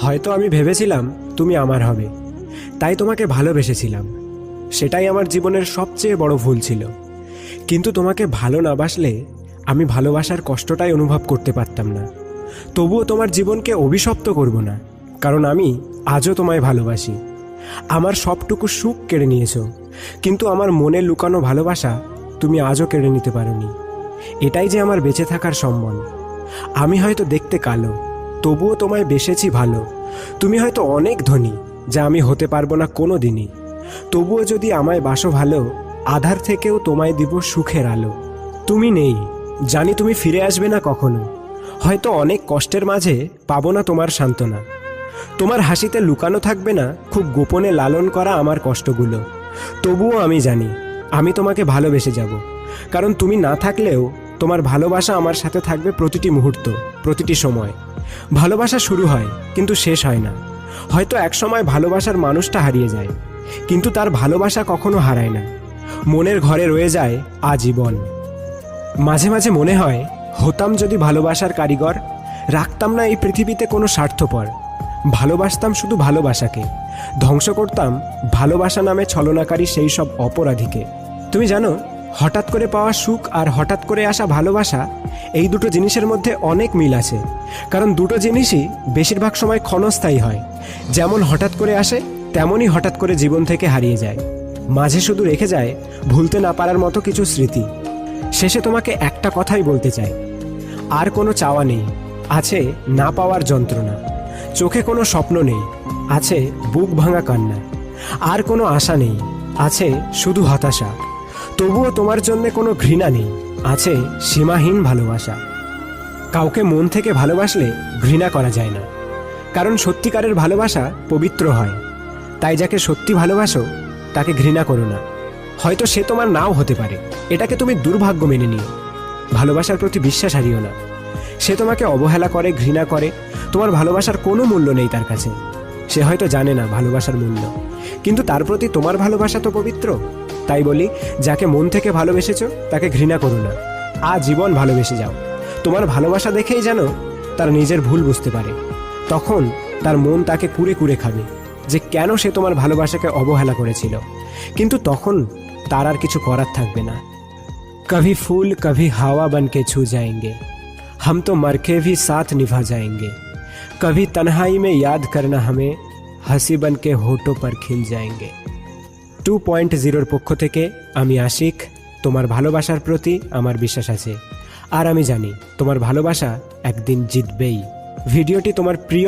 হয়তো আমি ভেবেছিলাম তুমি আমার হবে, তাই তোমাকে ভালোবেসেছিলাম। সেটাই আমার জীবনের সবচেয়ে বড় ভুল ছিল। কিন্তু তোমাকে ভালো না বাসলে আমি ভালোবাসার কষ্টটাই অনুভব করতে পারতাম না। তবুও তোমার জীবনকে অভিশপ্ত করব না, কারণ আমি আজও তোমায় ভালোবাসি। আমার সবটুকু সুখ কেড়ে নিয়েছো, কিন্তু আমার মনে লুকানো ভালোবাসা তুমি আজও কেড়ে নিতে পারোনি। এটাই যে আমার বেঁচে থাকার সম্বল। আমি হয়তো দেখতে কালো, তবুও তোমায় বেসেছি ভালো। তুমি হয়তো অনেক ধনী, যা আমি হতে পারবো না কোনো দিনই। তবুও যদি আমায় বাসো ভালো, আধার থেকেও তোমায় দিব সুখের আলো। তুমি নেই, জানি তুমি ফিরে আসবে না কখনো। হয়তো অনেক কষ্টের মাঝে পাবো না তোমার সান্ত্বনা। তোমার হাসিতে লুকানো থাকবে না খুব গোপনে লালন করা আমার কষ্টগুলো। তবুও আমি জানি আমি তোমাকে ভালোবেসে যাব, কারণ তুমি না থাকলেও তোমার ভালোবাসা আমার সাথে থাকবে প্রতিটি মুহূর্ত, প্রতিটি সময়। ভালোবাসা শুরু হয় কিন্তু শেষ হয় না। হয়তো এক সময় ভালোবাসার মানুষটা হারিয়ে যায়, কিন্তু তার ভালোবাসা কখনো হারায় না। মনের ঘরে রয়ে যায় আজীবন। মাঝে মাঝে মনে হয়, হতাম যদি ভালোবাসার কারিগর, রাখতাম না এই পৃথিবীতে কোনো স্বার্থপর। ভালোবাসতাম শুধু ভালোবাসাকে, ধ্বংস করতাম ভালোবাসা নামে ছলনাকারী সেই সব অপরাধীকে। তুমি জানো, হঠাৎ করে পাওয়া সুখ আর হঠাৎ করে আসা ভালোবাসা, এই দুটো জিনিসের মধ্যে অনেক মিল আছে। কারণ দুটো জিনিসই বেশিরভাগ সময় ক্ষণস্থায়ী হয়। যেমন হঠাৎ করে আসে, তেমনই হঠাৎ করে জীবন থেকে হারিয়ে যায়। মাঝে শুধু রেখে যায় ভুলতে না পারার মতো কিছু স্মৃতি। শেষে তোমাকে একটা কথাই বলতে চাই, আর কোনো চাওয়া নেই, আছে না পাওয়ার যন্ত্রণা। চোখে কোনো স্বপ্ন নেই, আছে বুক ভাঙা কান্না। আর কোনো আশা নেই, আছে শুধু হতাশা। তবুও তোমার জন্য কোনো ঘৃণা নেই, আছে সীমাহীন ভালোবাসা। কাউকে মন থেকে ভালোবাসলে ঘৃণা করা যায় না, কারণ সত্যিকারের ভালোবাসা পবিত্র হয়। তাই যাকে সত্যি ভালোবাসো তাকে ঘৃণা করো না। হয়তো সে তোমার নাও হতে পারে, এটাকে তুমি দুর্ভাগ্য মেনে নিও। ভালোবাসার প্রতি বিশ্বাস হারিও না। সে তোমাকে অবহেলা করে, ঘৃণা করে, তোমার ভালোবাসার কোনো মূল্য নেই তার কাছে। সে হয়তো জানে না ভালোবাসার মূল্য, কিন্তু তার প্রতি তোমার ভালোবাসা তো পবিত্র। তাই বলি, যাকে মন থেকে ভালোবেসেছো তাকে ঘৃণা করো না, আজীবন ভালোবেসে যাও। তোমার ভালোবাসা দেখেই যেন তার নিজের ভুল বুঝতে পারে। তখন তার মন তাকে কুরে কুরে খাবে যে কেন সে তোমার ভালোবাসাকে অবহেলা করেছিল। কিন্তু তখন তার আর কিছু করার থাকবে না। कभी फूल कभी हवा बन के छू जाएंगे, हम तो मर के भी साथ निभा जाएंगे। कभी तन्हाई में याद करना हमें, हंसी बन के होठों पर खिल जाएंगे। 2.0 পক্ষ থেকে আমি আশিক। তোমার ভালোবাসার প্রতি আমার বিশ্বাস আছে, আর আমি জানি তোমার ভালোবাসা একদিন জিতবেই। ভিডিওটি তোমার প্রিয়